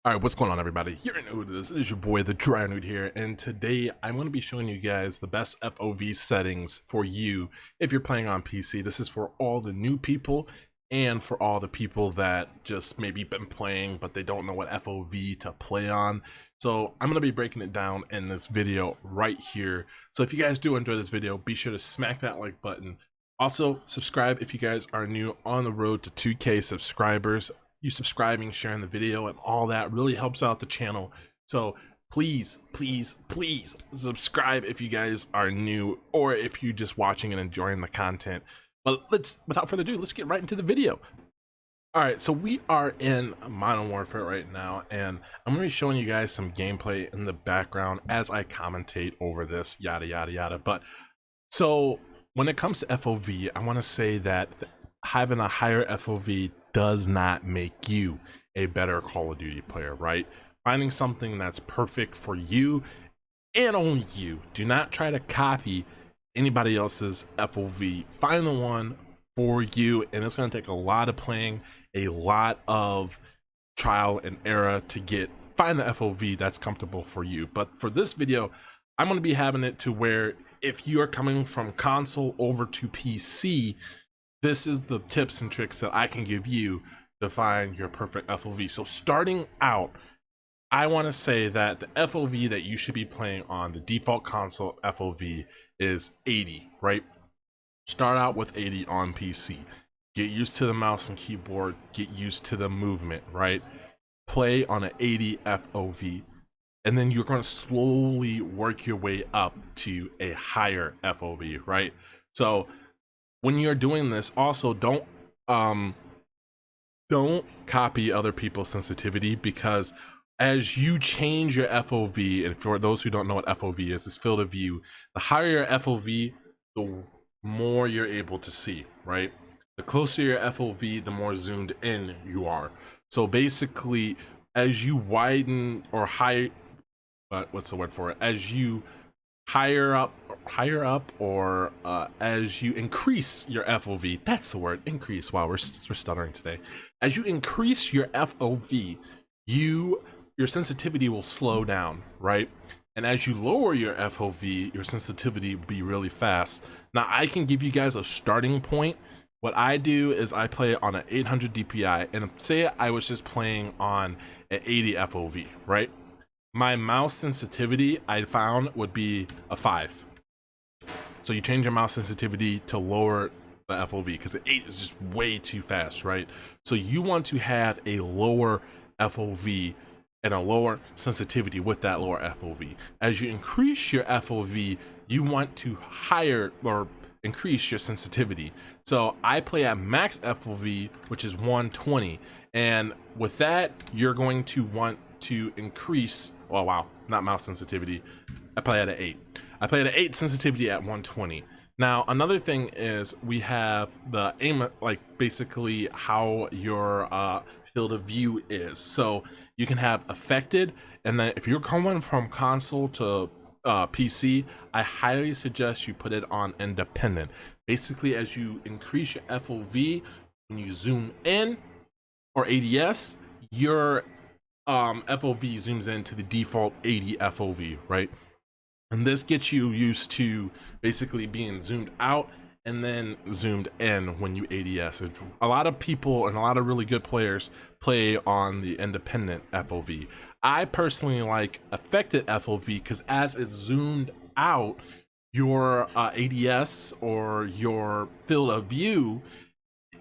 All right, what's going on, everybody? You know who it is. It is your boy, TheDryerNewt here, and today I'm going to be showing you guys the best FOV settings for you if you're playing on PC. This is for all the new people and for all the people that just maybe been playing but they don't know what FOV to play on. So I'm going to be breaking it down in this video right here. So if you guys do enjoy this video, be sure to smack that like button. Also, subscribe if you guys are new on the road to 2K subscribers. You subscribing, sharing the video, and all that really helps out the channel. So please subscribe if you guys are new or if you're just watching and enjoying the content. But without further ado, let's get right into the video. All right, so we are in Modern Warfare right now, and I'm going to be showing you guys some gameplay in the background as I commentate over this, yada yada yada. But so when it comes to FOV, I want to say that having a higher FOV does not make you a better Call of Duty player, right? Finding something that's perfect for you and only you. Do not try to copy anybody else's FOV. Find the one for you, and it's going to take a lot of playing, a lot of trial and error to find the FOV that's comfortable for you. But for this video, I'm going to be having it to where if you are coming from console over to PC, this is the tips and tricks that I can give you to find your perfect FOV. So starting out, I want to say that the FOV that you should be playing on, the default console FOV, is 80, right? Start out with 80 on PC. Get used to the mouse and keyboard, get used to the movement, right? Play on an 80 FOV, and then you're going to slowly work your way up to a higher FOV, right? So when you're doing this, also don't copy other people's sensitivity, because as you change your FOV, and for those who don't know what FOV is, it's field of view. The higher your FOV, the more you're able to see, right? The closer your FOV, the more zoomed in you are. So basically, as you widen or what's the word for it? As you higher up, or as you increase your FOV, that's the word, increase. Wow, we're stuttering today. As you increase your FOV, your sensitivity will slow down, right? And as you lower your FOV, your sensitivity will be really fast. Now, I can give you guys a starting point. What I do is I play on an 800 DPI, and say I was just playing on an 80 FOV, right? My mouse sensitivity I found would be a 5. So you change your mouse sensitivity to lower the FOV, because the 8 is just way too fast, right? So you want to have a lower FOV and a lower sensitivity with that lower FOV. As you increase your FOV, you want to higher or increase your sensitivity. So I play at max FOV, which is 120, and with that you're going to want to increase, oh wow, not mouse sensitivity, I play at an 8. I play at an 8 sensitivity at 120. Now another thing is we have the aim, like basically how your field of view is. So you can have affected, and then if you're coming from console to PC, I highly suggest you put it on independent. Basically, as you increase your FOV, when you zoom in or ADS, your FOV zooms into the default 80 FOV, right? And this gets you used to basically being zoomed out and then zoomed in when you ADS. A lot of people and a lot of really good players play on the independent FOV. I personally like affected FOV because as it's zoomed out, your ADS or your field of view,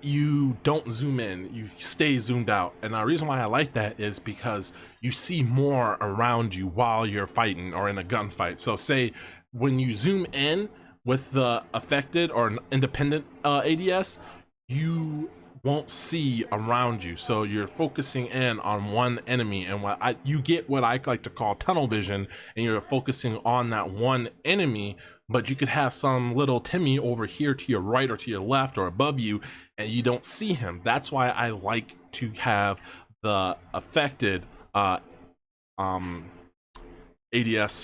you don't zoom in, you stay zoomed out. And the reason why I like that is because you see more around you while you're fighting or in a gunfight. So say when you zoom in with the affected or independent ADS, you won't see around you, so you're focusing in on one enemy, and you get what I like to call tunnel vision, and you're focusing on that one enemy, but you could have some little Timmy over here to your right or to your left or above you, and you don't see him. That's why I like to have the affected ADS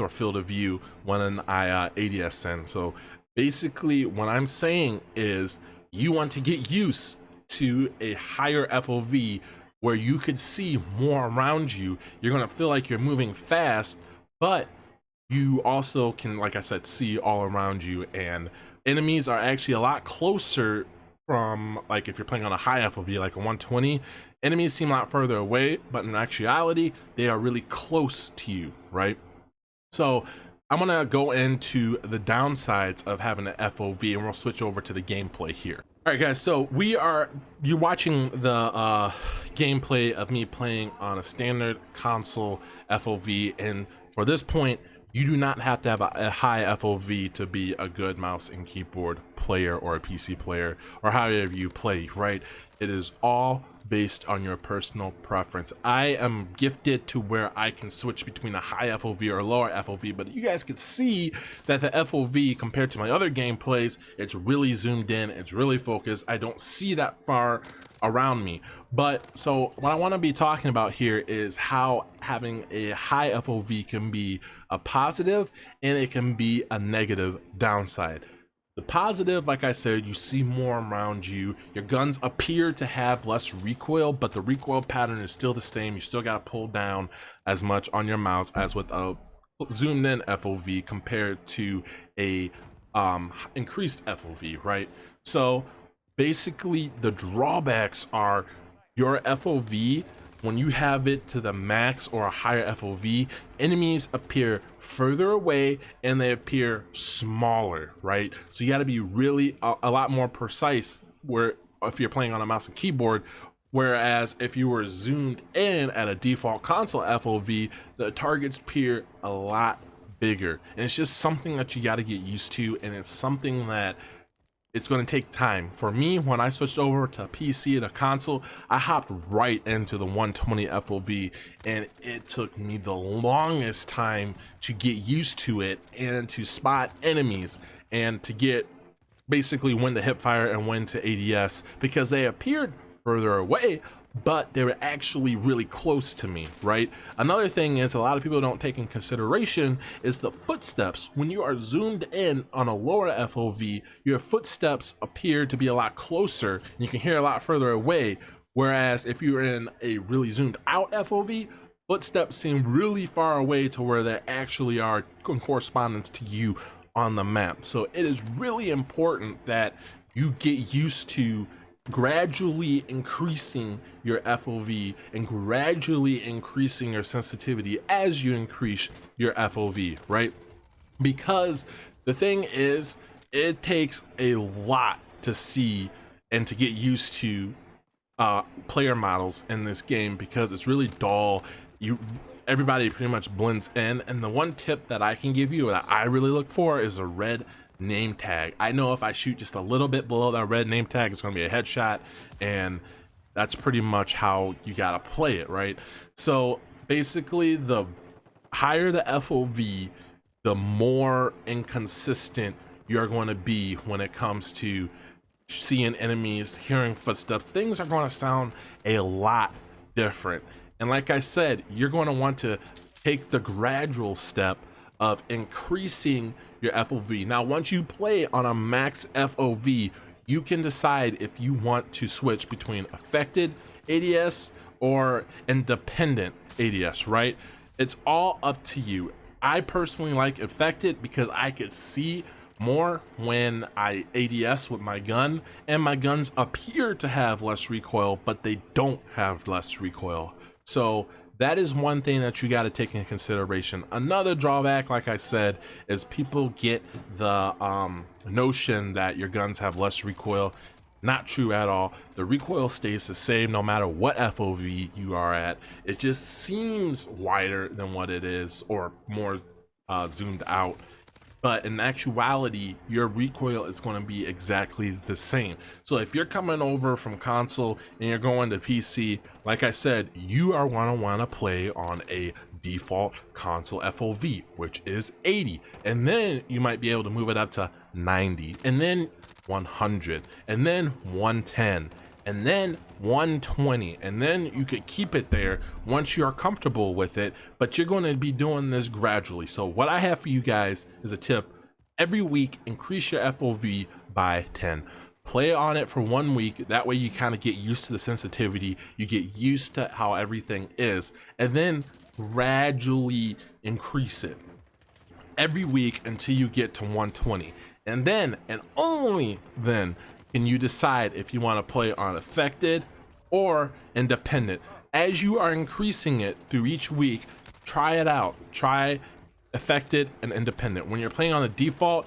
or field of view when I ADS in. So basically what I'm saying is you want to get used to a higher FOV where you could see more around you. You're gonna feel like you're moving fast, but you also can, like I said, see all around you, and enemies are actually a lot closer from, like, if you're playing on a high FOV like a 120, enemies seem a lot further away, but in actuality they are really close to you, right? So I'm gonna go into the downsides of having an FOV, and we'll switch over to the gameplay here. All right, guys, so you're watching the gameplay of me playing on a standard console FOV, and for this point, you do not have to have a high FOV to be a good mouse and keyboard player or a PC player, or however you play, right? It is all based on your personal preference. I am gifted to where I can switch between a high FOV or a lower FOV, but you guys can see that the FOV compared to my other gameplays, it's really zoomed in, it's really focused. I don't see that far around me. But so what I want to be talking about here is how having a high FOV can be a positive and it can be a negative downside. The positive, like I said, you see more around you. Your guns appear to have less recoil, but the recoil pattern is still the same. You still got to pull down as much on your mouse as with a zoomed in FOV compared to a increased FOV, right? So basically the drawbacks are your FOV, when you have it to the max or a higher FOV, enemies appear further away and they appear smaller, right? So you got to be really a lot more precise where if you're playing on a mouse and keyboard, whereas if you were zoomed in at a default console FOV, the targets appear a lot bigger, and it's just something that you got to get used to, and it's something that it's going to take time. For me, when I switched over to PC and a console, I hopped right into the 120 FOV, and it took me the longest time to get used to it and to spot enemies and to get basically when to hip fire and when to ADS, because they appeared further away, but they were actually really close to me, right? Another thing is a lot of people don't take in consideration is the footsteps. When you are zoomed in on a lower FOV, your footsteps appear to be a lot closer and you can hear a lot further away, whereas if you're in a really zoomed out FOV, footsteps seem really far away to where they actually are in correspondence to you on the map. So it is really important that you get used to gradually increasing your FOV and gradually increasing your sensitivity as you increase your FOV, right? Because the thing is, it takes a lot to see and to get used to player models in this game, because it's really dull. Everybody pretty much blends in, and the one tip that I can give you that I really look for is a red name tag. I know if I shoot just a little bit below that red name tag, it's going to be a headshot, and that's pretty much how you got to play it, right? So basically, the higher the FOV, the more inconsistent you're going to be when it comes to seeing enemies, hearing footsteps. Things are going to sound a lot different, and like I said, you're going to want to take the gradual step of increasing your FOV. Now, once you play on a max FOV, you can decide if you want to switch between affected ADS or independent ADS, right? It's all up to you. I personally like affected because I could see more when I ADS with my gun, and my guns appear to have less recoil, but they don't have less recoil. So that is one thing that you got to take into consideration. Another drawback, like I said, is people get the notion that your guns have less recoil. Not true at all. The recoil stays the same no matter what FOV you are at. It just seems wider than what it is, or more zoomed out. But in actuality, your recoil is going to be exactly the same. So if you're coming over from console and you're going to PC, like I said, you are going to want to play on a default console FOV, which is 80. And then you might be able to move it up to 90, and then 100, and then 110, and then 120, and then you could keep it there once you are comfortable with it, but you're going to be doing this gradually. So what I have for you guys is a tip: every week increase your FOV by 10. play on it for 1 week. That way you kind of get used to the sensitivity, you get used to how everything is, and then gradually increase it every week until you get to 120. And then, and only then, can you decide if you want to play on affected or independent. As you are increasing it through each week, try it out. Try affected and independent. When you're playing on the default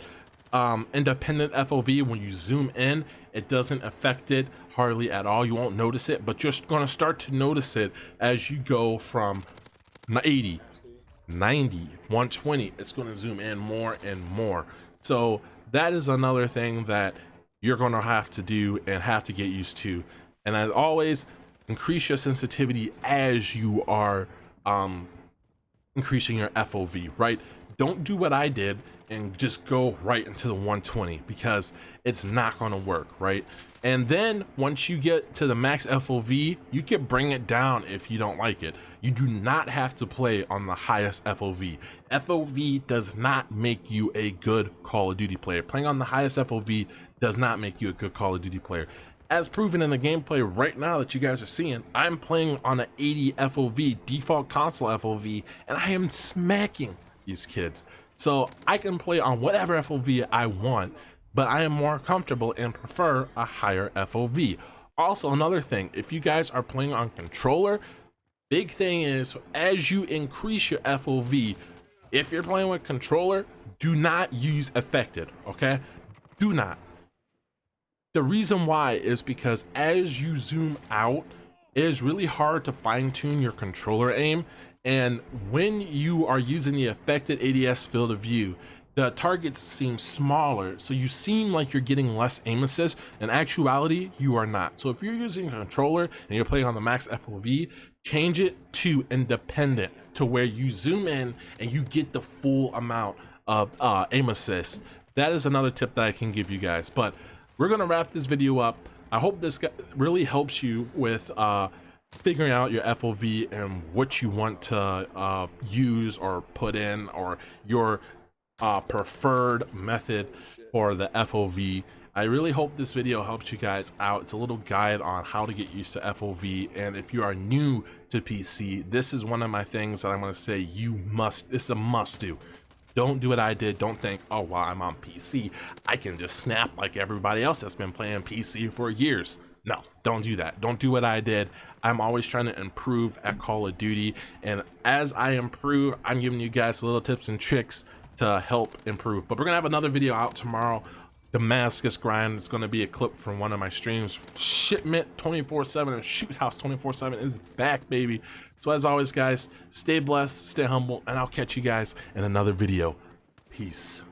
independent FOV, when you zoom in, it doesn't affect it hardly at all. You won't notice it, but you're going to start to notice it as you go from 80, 90, 120. It's going to zoom in more and more. So that is another thing that you're going to have to do and have to get used to. And as always, increase your sensitivity as you are increasing your FOV, right? Don't do what I did and just go right into the 120, because it's not going to work, right? And then once you get to the max FOV, you can bring it down if you don't like it. You do not have to play on the highest FOV. FOV does not make you a good Call of Duty player. Playing on the highest FOV does not make you a good Call of Duty player. As proven in the gameplay right now that you guys are seeing, I'm playing on an 80 FOV, default console FOV, and I am smacking these kids. So I can play on whatever FOV I want, but I am more comfortable and prefer a higher FOV. Also, another thing, if you guys are playing on controller, big thing is, as you increase your FOV, if you're playing with controller, do not use affected, okay? Do not. The reason why is because as you zoom out, it is really hard to fine-tune your controller aim, and when you are using the affected ADS field of view, the targets seem smaller, so you seem like you're getting less aim assist. In actuality, you are not. So if you're using a controller and you're playing on the max FOV, change it to independent, to where you zoom in and you get the full amount of aim assist. That is another tip that I can give you guys. But we're gonna wrap this video up. I hope this really helps you with figuring out your FOV and what you want to use or put in, or your preferred method for the FOV. I really hope this video helps you guys out. It's a little guide on how to get used to FOV, and if you are new to PC, this is one of my things that I'm going to say you must, it's a must do. Don't do what I did. Don't think, oh, well, I'm on PC, I can just snap like everybody else that's been playing PC for years. No, don't do that. Don't do what I did. I'm always trying to improve at Call of Duty, and as I improve, I'm giving you guys little tips and tricks to help improve. But we're gonna have another video out tomorrow, Damascus grind. It's gonna be a clip from one of my streams. Shipment 24/7 and Shoot House 24/7 is back, baby. So as always, guys, stay blessed, stay humble, and I'll catch you guys in another video. Peace.